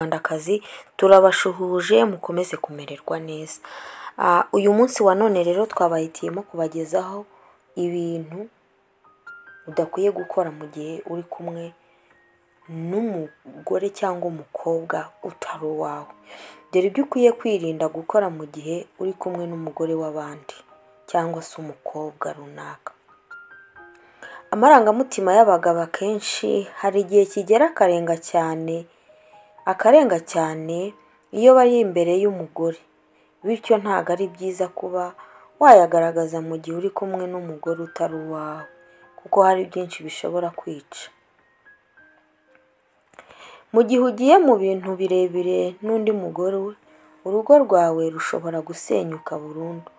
Rwandakazi turabashuhuje mukomeze kumererwa neza. Uyu munsi wa none rero twabahitiyemo kubagezaho ibintu udakwiye gukora mu gihe uri kumwe n'umugore cyangwa umukobwa utari uwawe. Dore ibyo ukwiye kwirinda gukora mu gihe uri kumwe n'umugore w'abandi cyangwa se umukobwa runaka. Amarangamutima y'abagabo akenshi hari igihe kigera akarenga cyane iyo bari imbere y'umugore, bityo ntabwo ari byiza kuba wayagaragaza mu gihe uri kumwe n'umugore utari uwawe kuko hari byinshi bishobora kwica. Mu gihe ugiye mu bintu birebire n'undi mugore, urugo rwawe rushobora gusenyuka burundu.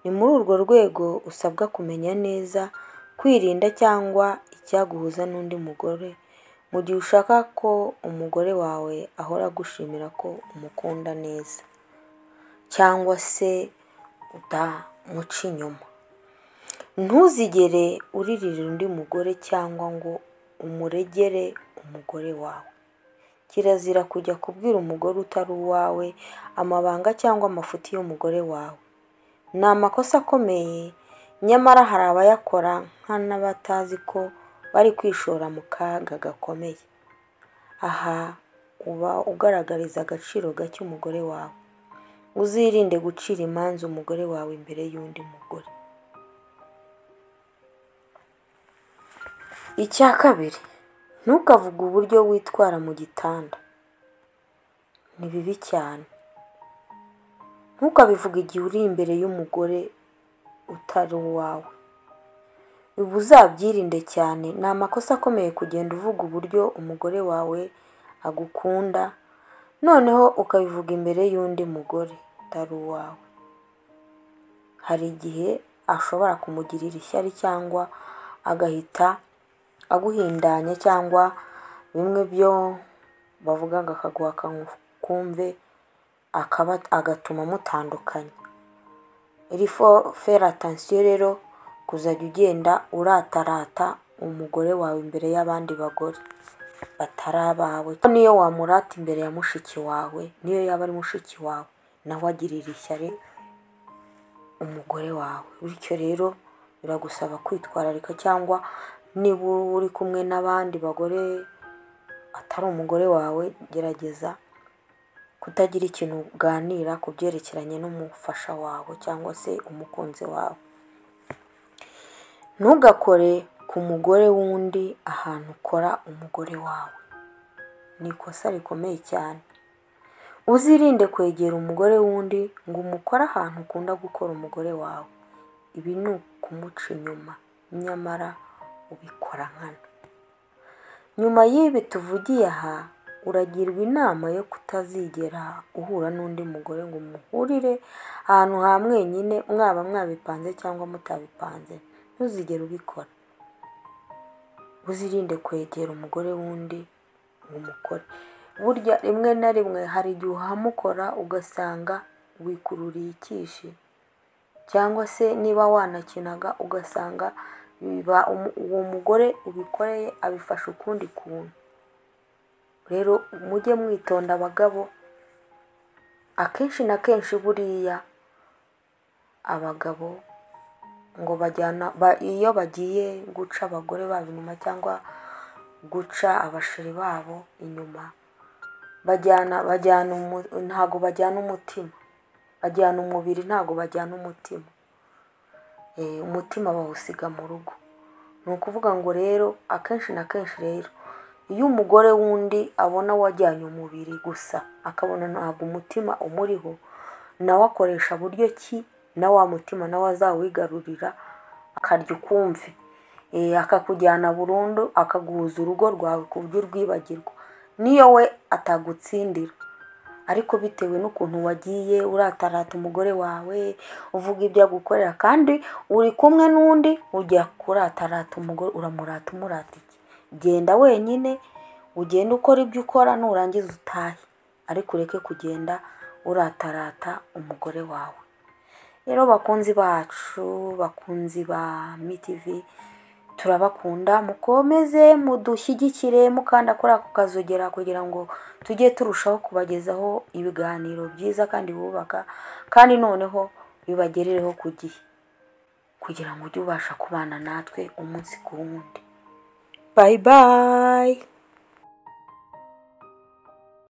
Ni muri urwo rwego usabwa kumenya neza kwirinda cyangwa icyaguhuza n'undi mugore mu gihe ushaka ko umugore wawe ahora agushimira ko umukunda neza cyangwa se utamuca inyuma. Ntuzigere uririra undi mugore cyangwa ngo umuregere umugore wawe. Kirazira kujya kubwira umugore utari uwawe amabanga cyangwa amafuti y'umugore wawe. Ni amakosa akomeye, nyamara hari abayakora nkana batazi ko bari kwishora mu kaga gakomeye. Aha uba ugaragariza agaciro gake umugore wawe. Uzirinde gucira imanza umugore wawe imbere y'undi mugore. Icya kabiri, ntukavuge uburyo witwara mu gitanda. Ni bibi cyane. Ntukabivuge igihe uri imbere y'umugore utari uwawe. Ubu uzabyirinde cyane. Ni amakosa akomeye kugenda uvuga uburyo umugore wawe agukunda, noneho ukabivuga imbere y'undi mugore utari uwawe. Hari igihe ashobora kumugirira ishyari cyangwa agahita aguhindanya cyangwa bimwe byo bavuga ngo akaguha kumve agatuma mutandukanye. Il faut faire attention rero kuzajya ugenda uratarata umugore wawe imbere y'abandi bagore batari abawe. Niyo wamurata imbere ya mushiki wawe, niyo yaba ari mushiki wawe, nawe agirira ishyari umugore wawe. Bityo rero biragusaba kwitwararika, cyangwa niba uri kumwe n'abandi bagore atari umugore wawe, gerageza kutagira ikintu uganira ku byerekeranye n'umufasha wawe cyangwa se umukunzi wawe. Ntugakore ku mugore w'undi ahantu ukora umugore wawe. Ni ikosa rikomeye cyane. Uzirinde kwegera umugore w'undi ngo umukore ahantu ukunda gukora umugore wawe. Ibi ni ukumuca inyuma, nyamara ubikora nkana. Nyuma y'ibi tuvugiye aha, uragirwa inama yo kutazigera uhura n'undi mugore ngo muhurire ahantu ha mwenyine, mwaba mwabipanze cyangwa mutabipanze. Ntuzigere ubikora. Uzirinde kwegera umugore w'undi ngo umukore. Burya rimwe na rimwe hari igihe uhamukora ugasanga wikururiye ikishi, cyangwa se niba wanakinaga ugasanga uwo mugore ubikoreye abifashe ukundi kuntu. Rero mujye mwitonda abagabo. Akenshi na kenshi buriya abagabo ngo iyo bagiye guca abagore babo inyuma cyangwa guca abasheri babo inyuma, ntabwo bajyana umutima, bajyana umubiri, ntabwo bajyana umutima. Umutima bawusiga mu rugo. Ni ukuvuga ngo rero akenshi na kenshi rero iyo umugore w'undi abona wajyanye umubiri gusa, akabona ntabwo umutima umuriho, nawe akoresha buryo ki na wa mutima nawe azawigarurira akarya ukumve, akakujyana burundu, akaguhuza urugo rwawe ku buryo urwibagirwa niyo we atagutsindira. Ariko bitewe n'ukuntu wagiye uratarata umugore wawe, uvuga ibyo agukorera, kandi uri kumwe n'undi ujya kuratarata umugore, uramurata umurata iki? Genda wenyine, ugenda ukora ibyo ukora, nurangiza utahe, ariko ureke kugenda uratarata umugore wawe. Rero bakunzi bacu, bakunzi ba MITV, turabakunda, mukomeze mudushyigikire mukanda kuri ako kazogera kugira ngo tujye turushaho kubagezaho ibiganiro byiza kandi bubaka, kandi noneho bibagerereho ku gihe kugira ngo ujye ubasha kubana natwe umunsi ku wundi. Bye bye.